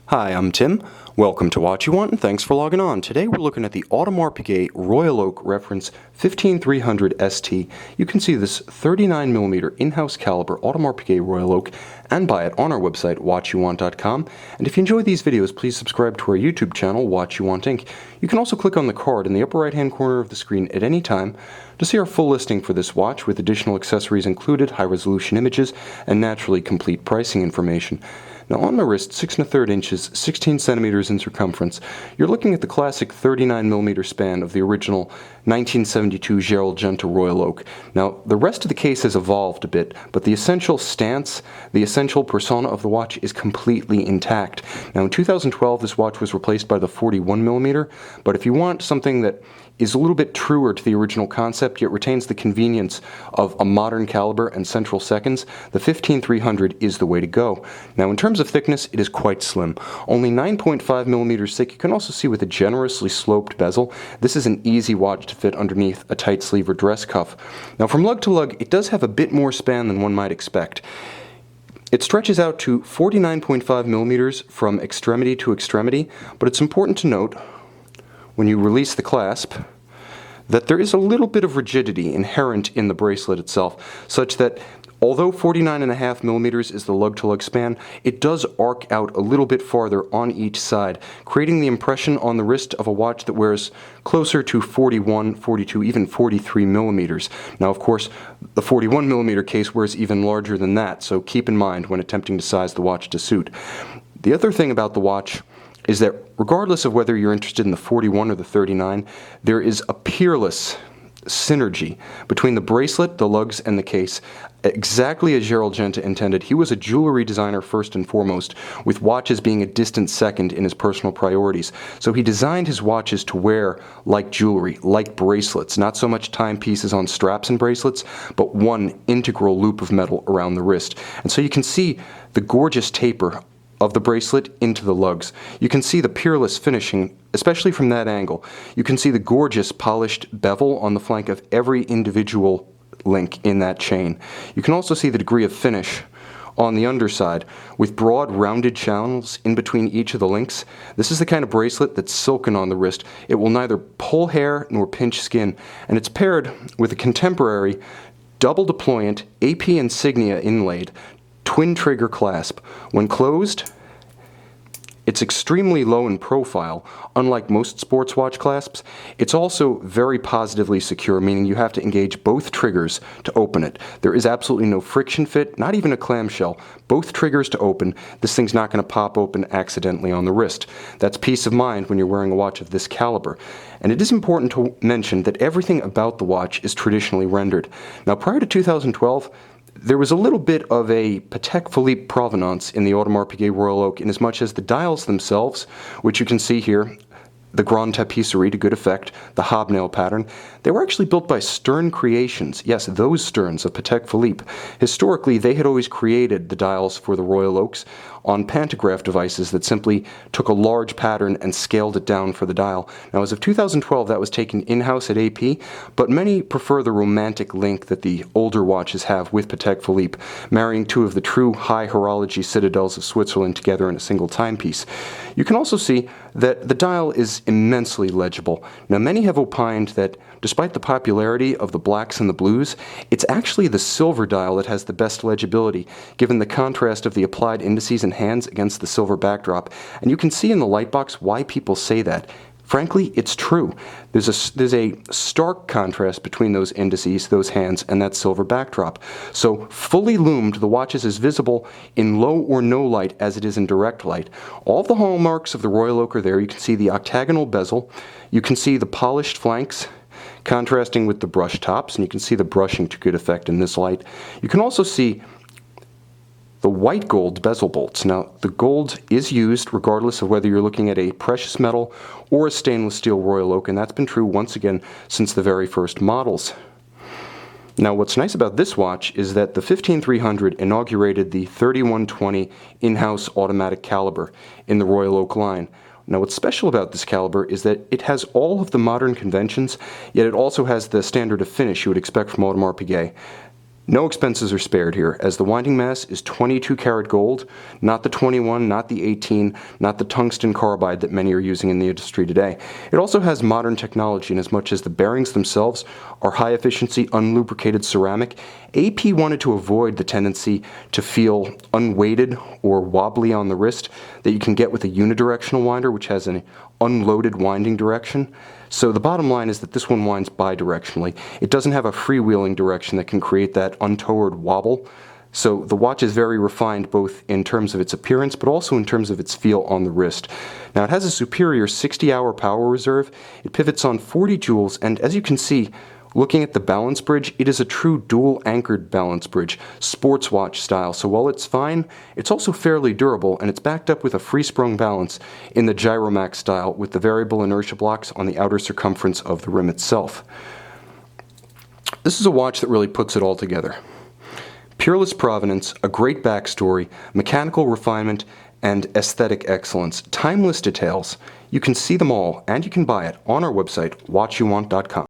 Hi, I'm Tim. Welcome to Watch You Want, and thanks for logging on. Today we're looking at the Audemars Piguet Royal Oak reference 15300 ST. You can see this 39mm in-house caliber Audemars Piguet Royal Oak and buy it on our website, watchyouwant.com. And if you enjoy these videos, please subscribe to our YouTube channel, Watch You Want Inc. You can also click on the card in the upper right-hand corner of the screen at any time to see our full listing for this watch with additional accessories included, high-resolution images, and naturally complete pricing information. Now on my wrist, 6 1/3 inches, 16 centimeters in circumference, you're looking at the classic 39mm span of the original 1972 Gerald Genta Royal Oak. Now the rest of the case has evolved a bit, but the essential stance, the essential persona of the watch is completely intact. Now in 2012 this watch was replaced by the 41mm, but if you want something that is a little bit truer to the original concept, yet retains the convenience of a modern caliber and central seconds, the 15300 is the way to go. Now in terms of thickness, it is quite slim. Only 9.5mm thick. You can also see with a generously sloped bezel, this is an easy watch to fit underneath a tight sleeve or dress cuff. Now from lug to lug, it does have a bit more span than one might expect. It stretches out to 49.5mm from extremity to extremity, but it's important to note when you release the clasp that there is a little bit of rigidity inherent in the bracelet itself, such that although 49.5mm is the lug-to-lug span, it does arc out a little bit farther on each side, creating the impression on the wrist of a watch that wears closer to 41, 42, even 43mm. Now of course, the 41mm case wears even larger than that, so keep in mind when attempting to size the watch to suit. The other thing about the watch is that regardless of whether you're interested in the 41 or the 39, there is a peerless synergy between the bracelet, the lugs, and the case, exactly as Gerald Genta intended. He was a jewelry designer first and foremost, with watches being a distant second in his personal priorities. So he designed his watches to wear like jewelry, like bracelets, not so much timepieces on straps and bracelets, but one integral loop of metal around the wrist. And so you can see the gorgeous taper of the bracelet into the lugs. You can see the peerless finishing, especially from that angle. You can see the gorgeous polished bevel on the flank of every individual link in that chain. You can also see the degree of finish on the underside with broad rounded channels in between each of the links. This is the kind of bracelet that's silken on the wrist. It will neither pull hair nor pinch skin, and it's paired with a contemporary double deployant AP insignia inlaid twin trigger clasp. When closed, it's extremely low in profile, unlike most sports watch clasps. It's also very positively secure, meaning you have to engage both triggers to open it. There is absolutely no friction fit, not even a clamshell. Both triggers to open. This thing's not going to pop open accidentally on the wrist. That's peace of mind when you're wearing a watch of this caliber. And it is important to mention that everything about the watch is traditionally rendered. Now prior to 2012, there was a little bit of a Patek Philippe provenance in the Audemars Piguet Royal Oak, in as much as the dials themselves, which you can see here, the Grand Tapisserie to good effect, the hobnail pattern, they were actually built by Stern Creations. Yes, those Sterns of Patek Philippe. Historically, they had always created the dials for the Royal Oaks on pantograph devices that simply took a large pattern and scaled it down for the dial. Now, as of 2012, that was taken in-house at AP, but many prefer the romantic link that the older watches have with Patek Philippe, marrying two of the true high horology citadels of Switzerland together in a single timepiece. You can also see that the dial is immensely legible. Now, many have opined that despite the popularity of the blacks and the blues, it's actually the silver dial that has the best legibility, given the contrast of the applied indices and hands against the silver backdrop. And you can see in the lightbox why people say that. Frankly, it's true. There's a stark contrast between those indices, those hands, and that silver backdrop. So fully loomed, the watch is as visible in low or no light as it is in direct light. All the hallmarks of the Royal Oak are there. You can see the octagonal bezel. You can see the polished flanks contrasting with the brush tops, and you can see the brushing to good effect in this light. You can also see the white gold bezel bolts. Now, the gold is used regardless of whether you're looking at a precious metal or a stainless steel Royal Oak, and that's been true once again since the very first models. Now, what's nice about this watch is that the 15300 inaugurated the 3120 in-house automatic caliber in the Royal Oak line. Now, what's special about this caliber is that it has all of the modern conventions, yet it also has the standard of finish you would expect from Audemars Piguet. No expenses are spared here, as the winding mass is 22 karat gold, not the 21, not the 18, not the tungsten carbide that many are using in the industry today. It also has modern technology in as much as the bearings themselves are high efficiency, unlubricated ceramic. AP wanted to avoid the tendency to feel unweighted or wobbly on the wrist that you can get with a unidirectional winder, which has an unloaded winding direction. So the bottom line is that this one winds bidirectionally. It doesn't have a freewheeling direction that can create that untoward wobble. So the watch is very refined both in terms of its appearance but also in terms of its feel on the wrist. Now it has a superior 60-hour power reserve. It pivots on 40 joules, and as you can see, looking at the balance bridge, it is a true dual-anchored balance bridge, sports watch style. So while it's fine, it's also fairly durable, and it's backed up with a free-sprung balance in the Gyromax style with the variable inertia blocks on the outer circumference of the rim itself. This is a watch that really puts it all together. Peerless provenance, a great backstory, mechanical refinement, and aesthetic excellence. Timeless details. You can see them all, and you can buy it on our website, watchyouwant.com.